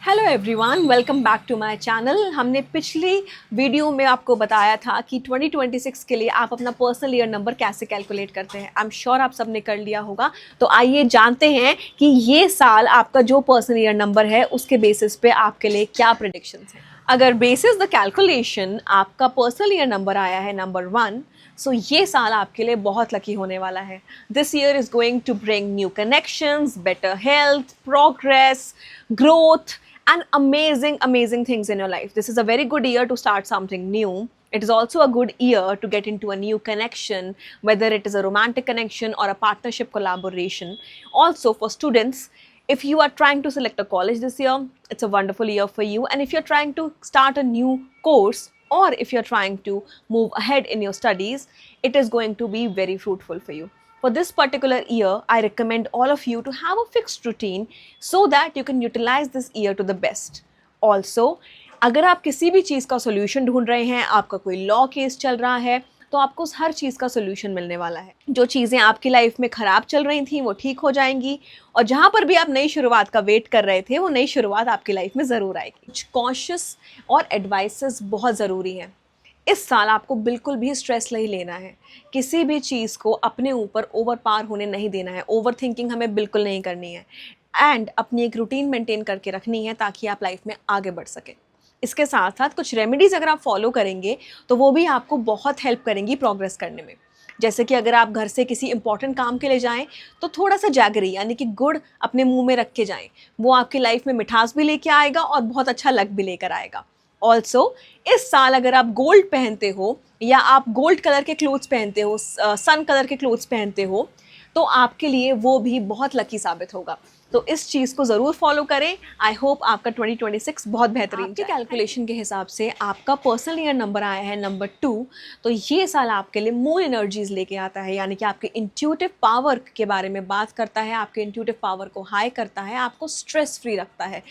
Hello everyone, welcome back to my channel. हमने पिछली video में आपको बताया था कि 2026 के लिए आप अपना पर्सनल ईयर नंबर कैसे कैलकुलेट करते हैं। आई एम श्योर आप सबने कर लिया होगा। तो आइए जानते हैं कि ये साल आपका जो पर्सनल ईयर नंबर है उसके बेसिस पे आपके लिए क्या प्रेडिक्शंस हैं। अगर बेसिस द कैलकुलेशन आपका पर्सनल ईयर नंबर आया है नंबर 1, सो ये साल आपके लिए बहुत लकी होने वाला है। This year is going to bring new connections, better health, progress, growth, and amazing things in your life. This is a very good year to start something new. It is also a good year to get into a new connection, whether it is a romantic connection or a partnership collaboration. Also for students, if you are trying to select a college this year, it's a wonderful year for you. And if you're trying to start a new course, or if you're trying to move ahead in your studies, it is going to be very fruitful for you. For this particular year, I recommend all of you to have a fixed routine so that you can utilize this year to the best. Also, अगर आप किसी भी चीज़ का solution ढूंढ रहे हैं, आपका कोई लॉ केस चल रहा है, तो आपको उस हर चीज़ का सोल्यूशन मिलने वाला है। जो चीज़ें आपकी लाइफ में ख़राब चल रही थी वो ठीक हो जाएंगी, और जहाँ पर भी आप नई शुरुआत का वेट कर रहे थे वो नई शुरुआत आपकी लाइफ में ज़रूर आएगी। कुछ कॉशियस और एडवाइसेस बहुत ज़रूरी हैं। इस साल आपको बिल्कुल भी स्ट्रेस नहीं लेना है। किसी भी चीज़ को अपने ऊपर ओवर पार होने नहीं देना है। ओवर थिंकिंग हमें बिल्कुल नहीं करनी है, एंड अपनी एक रूटीन मेंटेन करके रखनी है ताकि आप लाइफ में आगे बढ़ सकें। इसके साथ साथ कुछ रेमेडीज़ अगर आप फॉलो करेंगे तो वो भी आपको बहुत हेल्प करेंगी प्रोग्रेस करने में। जैसे कि अगर आप घर से किसी इंपॉर्टेंट काम के लिए जाएं तो थोड़ा सा जैगरी यानी कि गुड़ अपने मुंह में रख के जाएं। वो आपकी लाइफ में मिठास भी लेके आएगा और बहुत अच्छा लक भी लेकर आएगा। ऑल्सो इस साल अगर आप गोल्ड पहनते हो या आप गोल्ड कलर के क्लोथ्स पहनते हो, सन कलर के क्लोथ्स पहनते हो, तो आपके लिए वो भी बहुत लकी साबित होगा। तो इस चीज़ को ज़रूर फॉलो करें। आई होप आपका 2026 बहुत बेहतरीन जाए। कैलकुलेशन के हिसाब से आपका पर्सनल ईयर नंबर आया है नंबर 2, तो ये साल आपके लिए मोर एनर्जीज लेके आता है, यानी कि आपके इंट्यूटिव पावर के बारे में बात करता है, आपके इंट्यूटिव पावर को हाई करता है, आपको स्ट्रेस फ्री रखता है।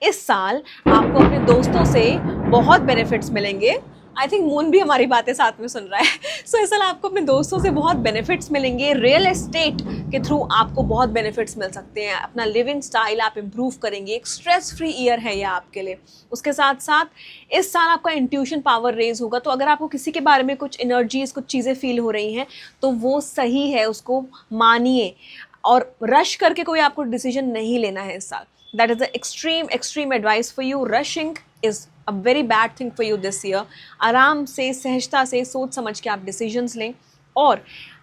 इस साल आपको अपने दोस्तों से बहुत बेनिफिट्स मिलेंगे। आई थिंक मून भी हमारी बातें साथ में सुन रहा है। सो इस साल आपको अपने दोस्तों से बहुत बेनिफिट्स मिलेंगे। रियल एस्टेट के थ्रू आपको बहुत बेनिफिट्स मिल सकते हैं। अपना लिविंग स्टाइल आप इम्प्रूव करेंगे। एक स्ट्रेस फ्री ईयर है ये आपके लिए। उसके साथ साथ इस साल आपका इंट्यूशन पावर रेज होगा। तो अगर आपको किसी के बारे में कुछ एनर्जीज, कुछ चीज़ें फील हो रही हैं तो वो सही है, उसको मानिए, और रश करके कोई आपको डिसीजन नहीं लेना है इस साल। That is the extreme advice for you. Rushing is a very bad thing for you this year. आराम से, सहजता से, सोच समझ के आप डिसीजंस लें और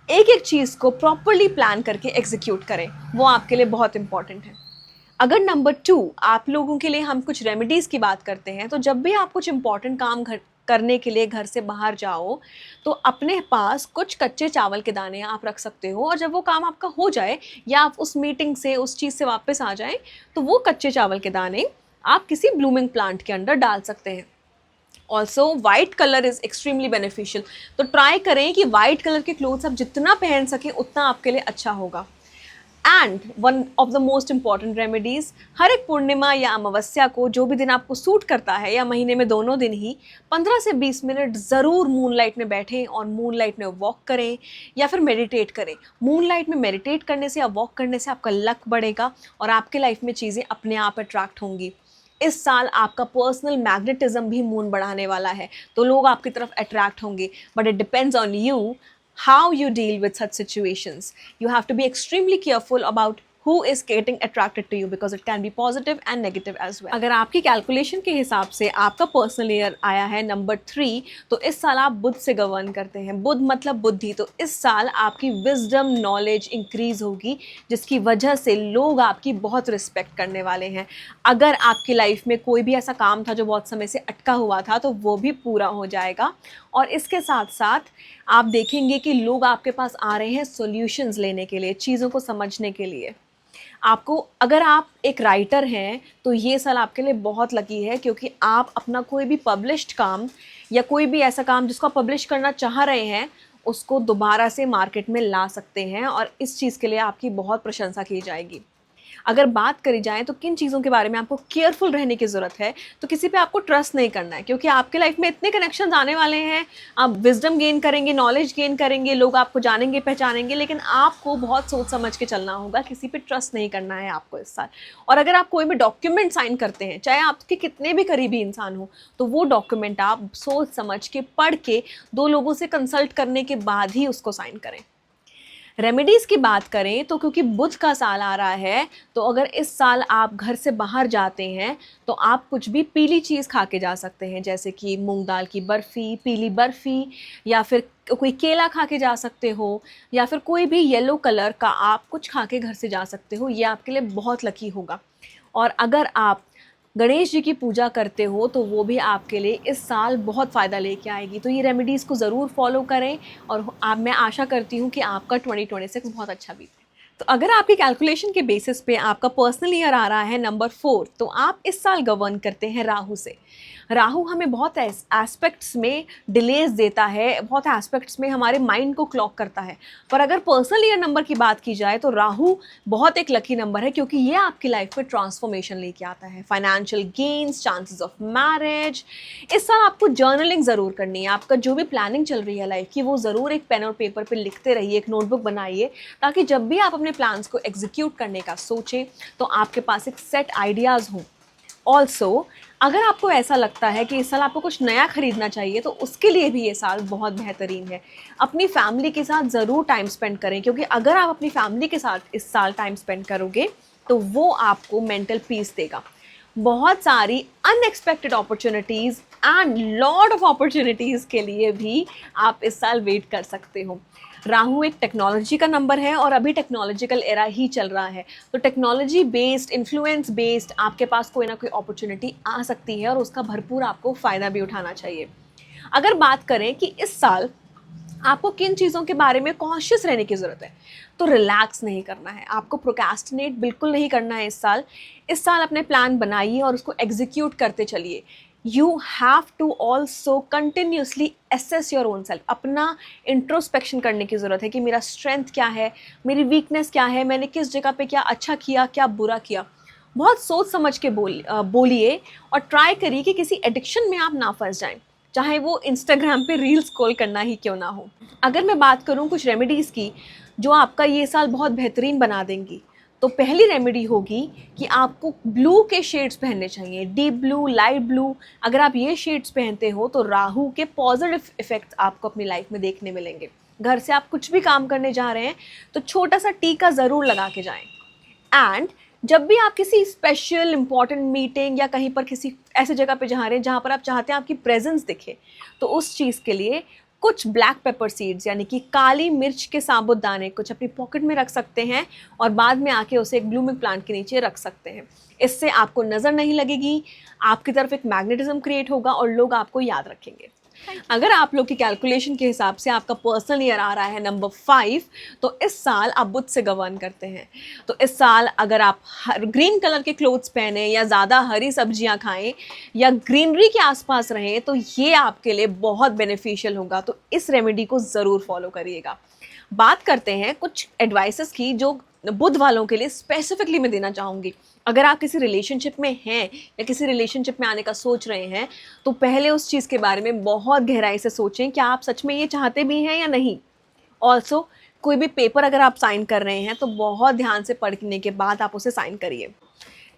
एक एक चीज़ को प्रॉपरली प्लान करके एग्जीक्यूट करें। वो आपके लिए बहुत इंपॉर्टेंट है। अगर नंबर 2 आप लोगों के लिए हम कुछ रेमेडीज़ की बात करते हैं, तो जब भी आप कुछ इंपॉर्टेंट काम करने के लिए घर से बाहर जाओ तो अपने पास कुछ कच्चे चावल के दाने आप रख सकते हो, और जब वो काम आपका हो जाए या आप उस मीटिंग से, उस चीज़ से वापस आ जाएं, तो वो कच्चे चावल के दाने आप किसी ब्लूमिंग प्लांट के अंदर डाल सकते हैं। Also white colour is extremely beneficial. तो ट्राई करें कि वाइट कलर के क्लोथ्स आप जितना पहन सकें उतना आपके लिए अच्छा होगा। And one of the most important remedies, हर एक पूर्णिमा या अमावस्या को, जो भी दिन आपको सूट करता है, या महीने में दोनों दिन ही 15 से 20 मिनट ज़रूर मूनलाइट में बैठें और मूनलाइट में वॉक करें या फिर मेडिटेट करें। मूनलाइट में मेडिटेट करने से या वॉक करने से आपका लक बढ़ेगा और आपके लाइफ में चीज़ें अपने आप अट्रैक्ट होंगी। इस साल आपका पर्सनल मैग्नेटिज्म भी मून बढ़ाने वाला है, तो लोग आपकी तरफ अट्रैक्ट होंगे। But it depends on you how you deal with such situations. You have to be extremely careful about who is getting attracted to you, because it can be positive and negative as well. अगर आपकी calculation के हिसाब से आपका personal year आया है number 3, तो इस साल आप बुध से गवर्न करते हैं। बुध मतलब बुद्धि। तो इस साल आपकी विजडम, नॉलेज इंक्रीज होगी, जिसकी वजह से लोग आपकी बहुत रिस्पेक्ट करने वाले हैं। अगर आपकी लाइफ में कोई भी ऐसा काम था जो बहुत समय से अटका हुआ था, तो वो भी पूरा हो जाएगा। और इसके साथ साथ आप देखेंगे कि लोग आपके पास आ रहे हैं सॉल्यूशंस लेने के लिए, चीज़ों को समझने के लिए। आपको, अगर आप एक राइटर हैं तो ये साल आपके लिए बहुत लकी है, क्योंकि आप अपना कोई भी पब्लिश्ड काम या कोई भी ऐसा काम जिसको आप पब्लिश करना चाह रहे हैं, उसको दोबारा से मार्केट में ला सकते हैं, और इस चीज़ के लिए आपकी बहुत प्रशंसा की जाएगी। अगर बात करी जाए तो किन चीज़ों के बारे में आपको केयरफुल रहने की ज़रूरत है, तो किसी पे आपको ट्रस्ट नहीं करना है, क्योंकि आपके लाइफ में इतने कनेक्शंस आने वाले हैं, आप विजडम गेन करेंगे, नॉलेज गेन करेंगे, लोग आपको जानेंगे पहचानेंगे, लेकिन आपको बहुत सोच समझ के चलना होगा, किसी पे ट्रस्ट नहीं करना है आपको इस साल। और अगर आप कोई भी डॉक्यूमेंट साइन करते हैं, चाहे आपके कितने भी करीबी इंसान हो, तो वो डॉक्यूमेंट आप सोच समझ के पढ़ के 2 लोगों से कंसल्ट करने के बाद ही उसको साइन करें। रेमेडीज़ की बात करें तो क्योंकि बुध का साल आ रहा है, तो अगर इस साल आप घर से बाहर जाते हैं तो आप कुछ भी पीली चीज़ खा के जा सकते हैं, जैसे कि मूंग दाल की बर्फ़ी, पीली बर्फ़ी, या फिर कोई केला खा के जा सकते हो, या फिर कोई भी येलो कलर का आप कुछ खा के घर से जा सकते हो। ये आपके लिए बहुत लकी होगा। और अगर आप गणेश जी की पूजा करते हो तो वो भी आपके लिए इस साल बहुत फ़ायदा लेके आएगी। तो ये रेमेडीज़ को ज़रूर फॉलो करें, और मैं आशा करती हूँ कि आपका 2026 बहुत अच्छा बीते। तो अगर आपकी कैलकुलेशन के बेसिस पे आपका पर्सनल ईयर आ रहा है नंबर 4, तो आप इस साल गवर्न करते हैं राहु से। राहु हमें बहुत एस्पेक्ट्स में डिलेज देता है, बहुत एस्पेक्ट्स में हमारे माइंड को क्लॉक करता है। पर अगर पर्सनल ईयर नंबर की बात की जाए तो राहु बहुत एक लकी नंबर है, क्योंकि ये आपकी लाइफ में ट्रांसफॉर्मेशन लेके आता है, financial gains, chances of marriage. इस साल आपको जर्नलिंग ज़रूर करनी है। आपका जो भी प्लानिंग चल रही है लाइफ की, वो ज़रूर एक पेन और पेपर पे लिखते रहिए, एक नोटबुक बनाइए, ताकि जब भी आप अपने प्लान्स को एग्जीक्यूट करने का सोचें तो आपके पास एक सेट आइडियाज़ हों। ऑल्सो अगर आपको ऐसा लगता है कि इस साल आपको कुछ नया खरीदना चाहिए, तो उसके लिए भी ये साल बहुत बेहतरीन है। अपनी फैमिली के साथ ज़रूर टाइम स्पेंड करें, क्योंकि अगर आप अपनी फैमिली के साथ इस साल टाइम स्पेंड करोगे तो वो आपको मेंटल पीस देगा। बहुत सारी unexpected opportunities and lot of opportunities के लिए भी आप इस साल वेट कर सकते हो। राहु एक टेक्नोलॉजी का नंबर है और अभी टेक्नोलॉजिकल एरा ही चल रहा है, तो टेक्नोलॉजी बेस्ड, इन्फ्लुएंस बेस्ड आपके पास कोई ना कोई अपॉर्चुनिटी आ सकती है, और उसका भरपूर आपको फ़ायदा भी उठाना चाहिए। अगर बात करें कि इस साल आपको किन चीज़ों के बारे में कॉन्शियस रहने की ज़रूरत है, तो रिलैक्स नहीं करना है, आपको प्रोक्रेस्टिनेट बिल्कुल नहीं करना है इस साल। इस साल अपने प्लान बनाइए और उसको एग्जीक्यूट करते चलिए। You have to also continuously assess your own self. अपना इंट्रोस्पेक्शन करने की ज़रूरत है कि मेरा स्ट्रेंथ क्या है, मेरी वीकनेस क्या है, मैंने किस जगह पे क्या अच्छा किया, क्या बुरा किया। बहुत सोच समझ के बोलिए, और ट्राई करिए कि किसी एडिक्शन में आप ना फंस जाएं, चाहे वो इंस्टाग्राम पे रील्स स्क्रॉल करना ही क्यों ना हो। अगर मैं बात करूँ कुछ रेमेडीज़ की जो आपका ये साल बहुत बेहतरीन बना देंगी, तो पहली रेमेडी होगी कि आपको ब्लू के शेड्स पहनने चाहिए, डीप ब्लू, लाइट ब्लू। अगर आप ये शेड्स पहनते हो तो राहु के पॉजिटिव इफेक्ट्स आपको अपनी लाइफ में देखने मिलेंगे। घर से आप कुछ भी काम करने जा रहे हैं तो छोटा सा टीका ज़रूर लगा के जाएं। एंड जब भी आप किसी स्पेशल इंपॉर्टेंट मीटिंग या कहीं पर किसी ऐसे जगह पे जा रहे हैं जहाँ पर आप चाहते हैं आपकी प्रेजेंस दिखे, तो उस चीज़ के लिए कुछ ब्लैक पेपर सीड्स यानी कि काली मिर्च के साबुत दाने कुछ अपनी पॉकेट में रख सकते हैं, और बाद में आके उसे एक ब्लूमिंग प्लांट के नीचे रख सकते हैं। इससे आपको नज़र नहीं लगेगी, आपकी तरफ एक मैग्नेटिज्म क्रिएट होगा और लोग आपको याद रखेंगे। अगर आप लोग की कैलकुलेशन के हिसाब से आपका पर्सनल ईयर आ रहा है नंबर 5, तो इस साल आप बुध से गवर्न करते हैं। तो इस साल अगर आप ग्रीन कलर के क्लोथ्स पहने, या ज़्यादा हरी सब्जियां खाएं, या ग्रीनरी के आसपास रहें, तो ये आपके लिए बहुत बेनिफिशियल होगा। तो इस रेमेडी को ज़रूर फॉलो करिएगा। बात करते हैं कुछ एडवाइसेस की जो बुध वालों के लिए स्पेसिफिकली मैं देना चाहूँगी। अगर आप किसी रिलेशनशिप में हैं या किसी रिलेशनशिप में आने का सोच रहे हैं, तो पहले उस चीज़ के बारे में बहुत गहराई से सोचें कि आप सच में ये चाहते भी हैं या नहीं। ऑल्सो कोई भी पेपर अगर आप साइन कर रहे हैं तो बहुत ध्यान से पढ़ने के बाद आप उसे साइन करिए।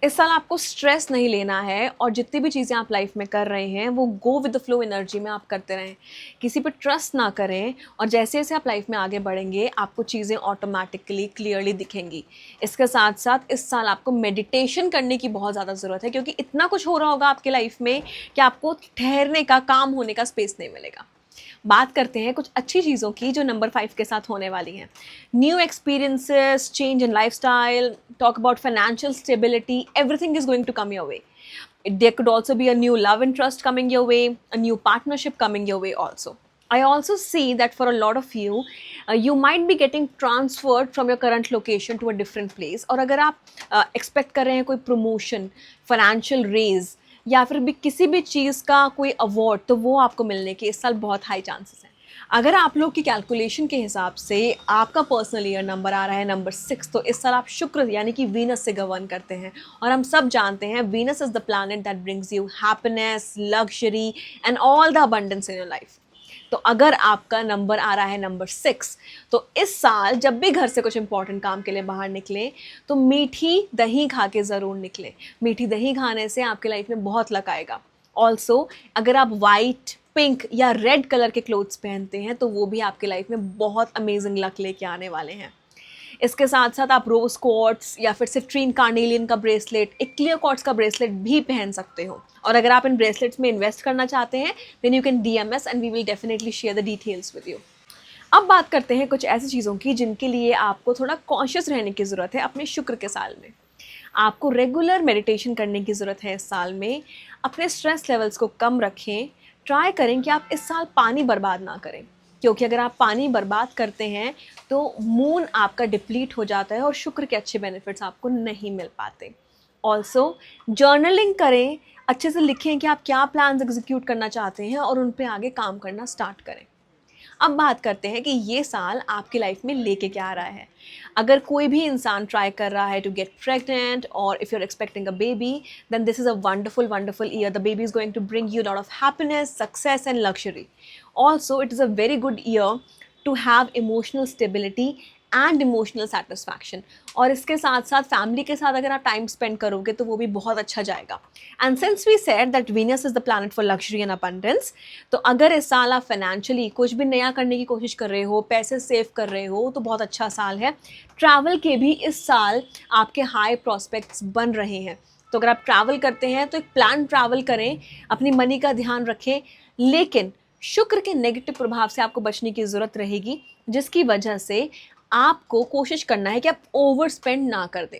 इस साल आपको स्ट्रेस नहीं लेना है, और जितनी भी चीज़ें आप लाइफ में कर रहे हैं वो go with the flow energy में आप करते रहें, किसी पर ट्रस्ट ना करें, और जैसे जैसे आप लाइफ में आगे बढ़ेंगे आपको चीज़ें ऑटोमेटिकली क्लियरली दिखेंगी। इसके साथ साथ इस साल आपको मेडिटेशन करने की बहुत ज़्यादा ज़रूरत है, क्योंकि इतना कुछ हो रहा होगा आपके लाइफ में कि आपको ठहरने का, काम होने का स्पेस नहीं मिलेगा। बात करते हैं कुछ अच्छी चीज़ों की जो नंबर 5 के साथ होने वाली हैं। New experiences, change in lifestyle, talk about financial stability, everything is going to come your way. There could also be a new love interest coming your way, a new partnership coming your way also. I also see that for a lot of you, you might be getting transferred from your current location to a different place. और अगर आप expect कर रहे हैं कोई promotion, financial raise, या फिर भी किसी भी चीज़ का कोई अवार्ड, तो वो आपको मिलने के इस साल बहुत हाई चांसेस हैं। अगर आप लोग की कैलकुलेशन के हिसाब से आपका पर्सनल ईयर नंबर आ रहा है नंबर 6, तो इस साल आप शुक्र यानी कि वीनस से गवर्न करते हैं। और हम सब जानते हैं Venus is the planet that brings you happiness, luxury and all the abundance in your life. तो अगर आपका नंबर आ रहा है नंबर 6, तो इस साल जब भी घर से कुछ इंपॉर्टेंट काम के लिए बाहर निकले तो मीठी दही खा के ज़रूर निकले। मीठी दही खाने से आपके लाइफ में बहुत लक आएगा। ऑल्सो अगर आप वाइट, पिंक या रेड कलर के क्लोथ्स पहनते हैं तो वो भी आपके लाइफ में बहुत अमेजिंग लक लेके आने वाले हैं। इसके साथ साथ आप रोज क्वार्ट्स या फिर सिट्रीन कार्नेलियन का ब्रेसलेट, एक क्लियर क्वार्ट्स का ब्रेसलेट भी पहन सकते हो। और अगर आप इन ब्रेसलेट्स में इन्वेस्ट करना चाहते हैं then you can DM us and we will definitely share the details with you. अब बात करते हैं कुछ ऐसी चीज़ों की जिनके लिए आपको थोड़ा कॉन्शियस रहने की ज़रूरत है अपने शुक्र के साल में। आपको रेगुलर मेडिटेशन करने की ज़रूरत है इस साल में। अपने स्ट्रेस लेवल्स को कम रखें। ट्राई करें कि आप इस साल पानी बर्बाद ना करें, क्योंकि अगर आप पानी बर्बाद करते हैं तो मून आपका डिप्लीट हो जाता है और शुक्र के अच्छे बेनिफिट्स आपको नहीं मिल पाते। ऑल्सो जर्नलिंग करें, अच्छे से लिखें कि आप क्या प्लान्स एग्जीक्यूट करना चाहते हैं और उन पे आगे काम करना स्टार्ट करें। अब बात करते हैं कि ये साल आपकी लाइफ में लेके क्या आ रहा है। अगर कोई भी इंसान ट्राई कर रहा है टू गेट प्रेग्नेंट और if you are expecting a baby then this is a wonderful year. The baby is going to bring you lot of happiness, success and luxury. Also it is a very good year to have emotional stability and emotional satisfaction. और इसके साथ साथ family के साथ अगर आप time spend करोगे तो वो भी बहुत अच्छा जाएगा। And since we said that Venus is the planet for luxury and abundance, तो अगर इस साल आप फाइनेंशियली कुछ भी नया करने की कोशिश कर रहे हो, पैसे सेव कर रहे हो, तो बहुत अच्छा साल है। ट्रैवल के भी इस साल आपके हाई प्रॉस्पेक्ट्स बन रहे हैं। तो अगर आप ट्रैवल करते हैं तो एक प्लान ट्रैवल करें, अपनी मनी का ध्यान रखें, लेकिन शुक्र के नेगेटिव प्रभाव से आपको बचने की ज़रूरत रहेगी, जिसकी वजह से आपको कोशिश करना है कि आप ओवर स्पेंड ना कर दें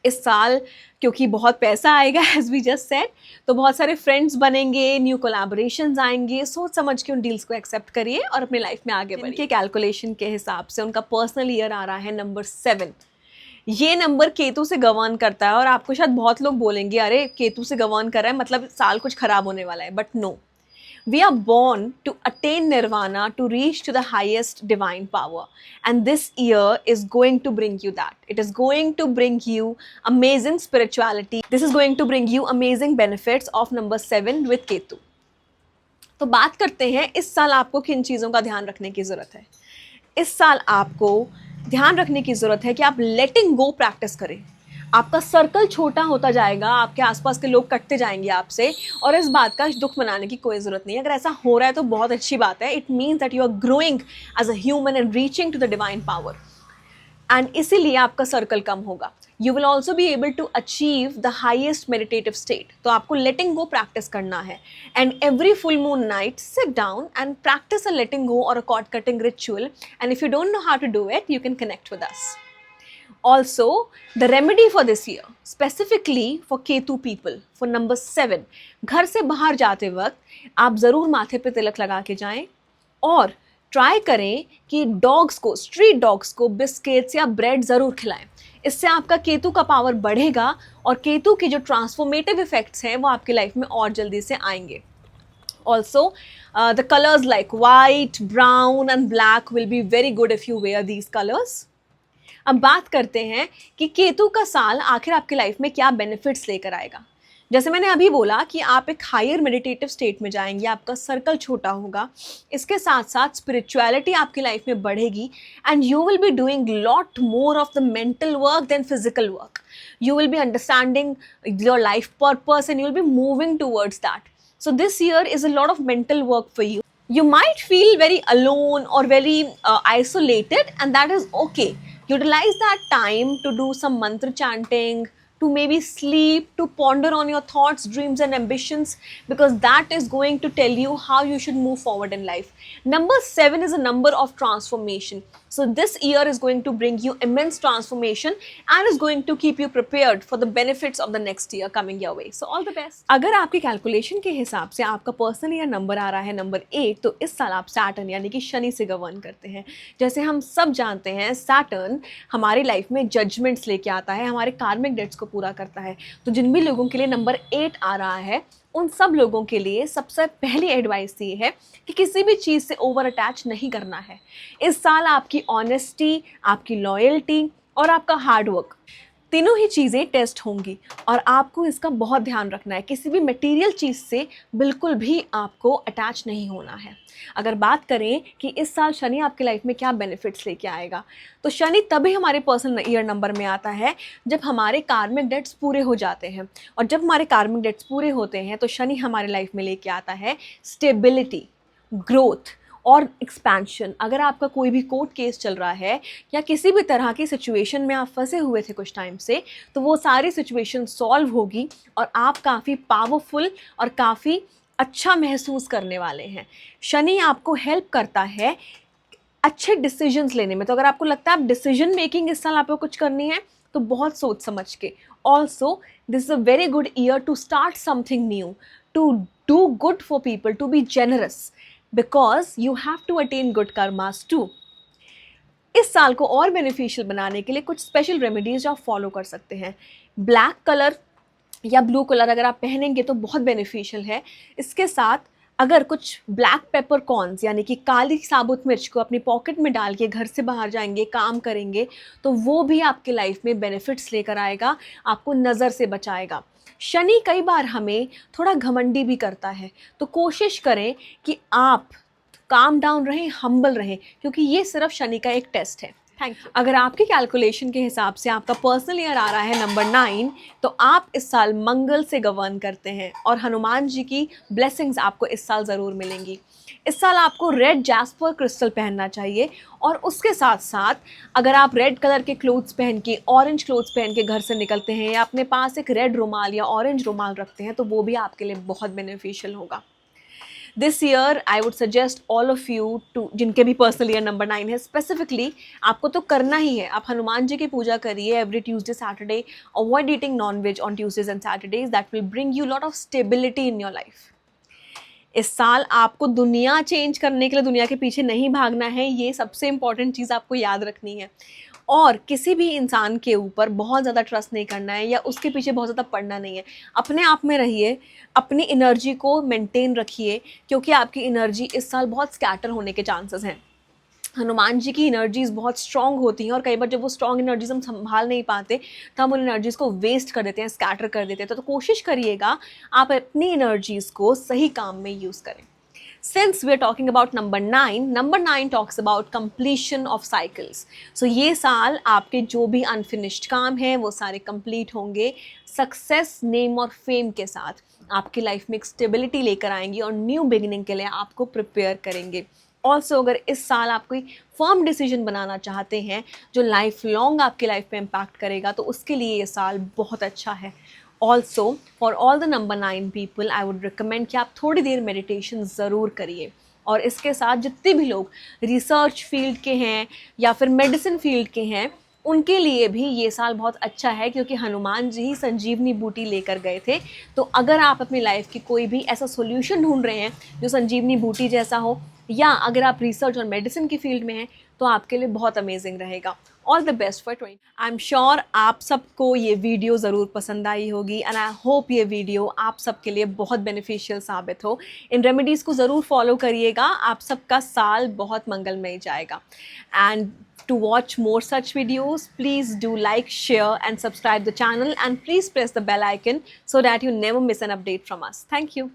इस साल, क्योंकि बहुत पैसा आएगा एज वी जस्ट सेड। तो बहुत सारे फ्रेंड्स बनेंगे, न्यू कोलैबोरेशंस आएंगे। सोच समझ के उन डील्स को एक्सेप्ट करिए और अपनी लाइफ में आगे बढ़िए। इनके कैलकुलेशन के हिसाब से उनका पर्सनल ईयर आ रहा है नंबर 7। ये नंबर केतु से गवर्न करता है और आपको शायद बहुत लोग बोलेंगे अरे केतु से गवर्न कर रहा है मतलब साल कुछ खराब होने वाला है, but no, we are born to attain nirvana, to reach to the highest divine power, and this year is going to bring you that. It is going to bring you amazing spirituality. This is going to bring you amazing benefits of number 7 with Ketu. तो बात करते हैं इस साल आपको किन चीज़ों का ध्यान रखने की ज़रूरत है। इस साल आपको ध्यान रखने की ज़रूरत है कि आप लेटिंग गो प्रैक्टिस करें। आपका सर्कल छोटा होता जाएगा, आपके आसपास के लोग कटते जाएंगे आपसे, और इस बात का दुख मनाने की कोई ज़रूरत नहीं है। अगर ऐसा हो रहा है तो बहुत अच्छी बात है। It means that you are growing as a human and reaching to the divine power, and इसीलिए आपका सर्कल कम होगा। You will also be able to achieve the highest meditative state. तो आपको लेटिंग गो प्रैक्टिस करना है, and every full moon night sit down and practice a letting go और a cord cutting ritual, and if you don't know how to do it you can connect with us. Also, the remedy for this year, specifically for Ketu people, for number 7, घर से बाहर जाते वक्त आप ज़रूर माथे पे तिलक लगा के जाएं और ट्राई करें कि डॉग्स को, स्ट्रीट डॉग्स को बिस्किट्स या ब्रेड ज़रूर खिलाएं। इससे आपका केतु का पावर बढ़ेगा और केतु की जो ट्रांसफॉर्मेटिव इफेक्ट्स हैं वो आपकी लाइफ में और जल्दी से आएंगे। Also, the colors like white, brown and black will be very good if you wear these colors. अब बात करते हैं कि केतु का साल आखिर आपकी लाइफ में क्या बेनिफिट्स लेकर आएगा। जैसे मैंने अभी बोला कि आप एक हायर मेडिटेटिव स्टेट में जाएंगे, आपका सर्कल छोटा होगा, इसके साथ साथ स्पिरिचुअलिटी आपकी लाइफ में बढ़ेगी, and you will be doing lot more of the mental work than physical work. You will be understanding your life purpose and you will be moving towards that. So this year is a lot of mental work for you. You might feel very alone or very isolated, and that is okay. Utilize that time to do some mantra chanting, to maybe sleep, to ponder on your thoughts, dreams and ambitions, because that is going to tell you how you should move forward in life. Number 7 is a number of transformation. So this year is going to bring you immense transformation and is going to keep you prepared for the benefits of the next year coming your way. So all the best. अगर आपकी calculation के हिसाब से आपका personal year number आ रहा है number 8, तो इस साल आप सैटर्न यानी कि शनि से गवर्न करते हैं। जैसे हम सब जानते हैं सैटर्न हमारी लाइफ में जजमेंट्स लेके आता है, हमारे कार्मिक डेट्स को पूरा करता है। तो जिन भी लोगों के लिए नंबर 8 आ रहा है, उन सब लोगों के लिए सबसे पहली एडवाइस ये है कि किसी भी चीज़ से ओवर अटैच नहीं करना है। इस साल आपकी ऑनेस्टी, आपकी लॉयल्टी और आपका हार्ड वर्क, तीनों ही चीज़ें टेस्ट होंगी और आपको इसका बहुत ध्यान रखना है। किसी भी मटेरियल चीज़ से बिल्कुल भी आपको अटैच नहीं होना है। अगर बात करें कि इस साल शनि आपकी लाइफ में क्या बेनिफिट्स लेके आएगा, तो शनि तभी हमारे पर्सनल ईयर नंबर में आता है जब हमारे कार्मिक डेट्स पूरे हो जाते हैं। और जब हमारे कार्मिक डेट्स पूरे होते हैं तो शनि हमारे लाइफ में लेके आता है स्टेबिलिटी, ग्रोथ और एक्सपेंशन। अगर आपका कोई भी कोर्ट केस चल रहा है या किसी भी तरह की सिचुएशन में आप फंसे हुए थे कुछ टाइम से, तो वो सारी सिचुएशन सॉल्व होगी और आप काफ़ी पावरफुल और काफ़ी अच्छा महसूस करने वाले हैं। शनि आपको हेल्प करता है अच्छे डिसीजंस लेने में। तो अगर आपको लगता है आप डिसीजन मेकिंग इस साल आपको कुछ करनी है, तो बहुत सोच समझ के। Also this is a very good year to start something new, to do good for people, to be generous, because you have to attain good karmas too. इस साल को और बेनिफिशियल बनाने के लिए कुछ स्पेशल रेमेडीज आप फॉलो कर सकते हैं। ब्लैक कलर या ब्लू कलर अगर आप पहनेंगे तो बहुत बेनिफिशियल है। इसके साथ अगर कुछ ब्लैक पेपर कॉर्न्स यानी कि काली साबुत मिर्च को अपनी पॉकेट में डाल के घर से बाहर जाएंगे, काम करेंगे, तो वो भी आपके लाइफ में बेनिफिट्स लेकर आएगा, आपको नज़र से बचाएगा। शनि कई बार हमें थोड़ा घमंडी भी करता है, तो कोशिश करें कि आप काम डाउन रहें, हम्बल रहें, क्योंकि ये सिर्फ शनि का एक टेस्ट है। Thank you. अगर आपके कैलकुलेशन के हिसाब से आपका पर्सनल ईयर आ रहा है नंबर 9, तो आप इस साल मंगल से गवर्न करते हैं और हनुमान जी की ब्लेसिंग्स आपको इस साल ज़रूर मिलेंगी। इस साल आपको रेड जैस्पर क्रिस्टल पहनना चाहिए और उसके साथ साथ अगर आप रेड कलर के क्लोथ्स पहन के, ऑरेंज क्लोथ्स पहन के घर से निकलते हैं या अपने पास एक रेड रुमाल या ऑरेंज रुमाल रखते हैं, तो वो भी आपके लिए बहुत बेनिफिशियल होगा। This year I would suggest all of you to, जिनके भी पर्सनल ईयर नंबर 9 है, स्पेसिफिकली आपको तो करना ही है, आप हनुमान जी की पूजा करिए every Tuesday Saturday. Avoid eating non veg on Tuesdays and Saturdays, that will bring you lot of stability in your life. इस साल आपको दुनिया चेंज करने के लिए दुनिया के पीछे नहीं भागना है, ये सबसे इंपॉर्टेंट चीज़ आपको याद रखनी है। और किसी भी इंसान के ऊपर बहुत ज़्यादा ट्रस्ट नहीं करना है या उसके पीछे बहुत ज़्यादा पड़ना नहीं है। अपने आप में रहिए, अपनी एनर्जी को मेंटेन रखिए, क्योंकि आपकी एनर्जी इस साल बहुत स्कैटर होने के चांसेस हैं। हनुमान जी की एनर्जीज़ बहुत स्ट्रॉन्ग होती हैं और कई बार जब वो स्ट्रॉन्ग एनर्जीज हम संभाल नहीं पाते तो हम उन एनर्जीज़ को वेस्ट कर देते हैं, स्कैटर कर देते हैं। तो कोशिश करिएगा आप अपनी एनर्जीज़ को सही काम में यूज़ करें। Since we are talking about number 9 talks about completion of cycles. So ये साल आपके जो भी अनफिनिश्ड काम हैं वो सारे कंप्लीट होंगे, सक्सेस, नेम और फेम के साथ आपकी लाइफ में एक स्टेबिलिटी लेकर आएंगी और न्यू बिगिनिंग के लिए आपको प्रिपेयर करेंगे। ऑल्सो अगर इस साल आप कोई फर्म डिसीजन बनाना चाहते हैं जो लाइफ लॉन्ग आपकी लाइफ में इम्पैक्ट करेगा, तो उसके लिए ये साल बहुत अच्छा है। Also for all the number 9 people I would recommend कि आप थोड़ी देर मेडिटेशन ज़रूर करिए। और इसके साथ जितने भी लोग रिसर्च फील्ड के हैं या फिर मेडिसिन फील्ड के हैं, उनके लिए भी ये साल बहुत अच्छा है, क्योंकि हनुमान जी ही संजीवनी बूटी लेकर गए थे। तो अगर आप अपनी लाइफ की कोई भी ऐसा सोल्यूशन ढूंढ रहे हैं जो संजीवनी बूटी जैसा हो, या अगर आप रिसर्च और मेडिसिन की फील्ड में हैं, तो आपके लिए बहुत अमेजिंग रहेगा। All the best for 20। I am sure आप सबको ये वीडियो ज़रूर पसंद आई होगी एंड आई होप ये वीडियो आप सबके लिए बहुत बेनिफिशियल साबित हो। इन रेमेडीज़ को ज़रूर फॉलो करिएगा, आप सबका साल बहुत मंगलमय जाएगा। And to watch more such videos, please do like, share and subscribe the channel, and please press the bell icon so that you never miss an update from us. Thank you.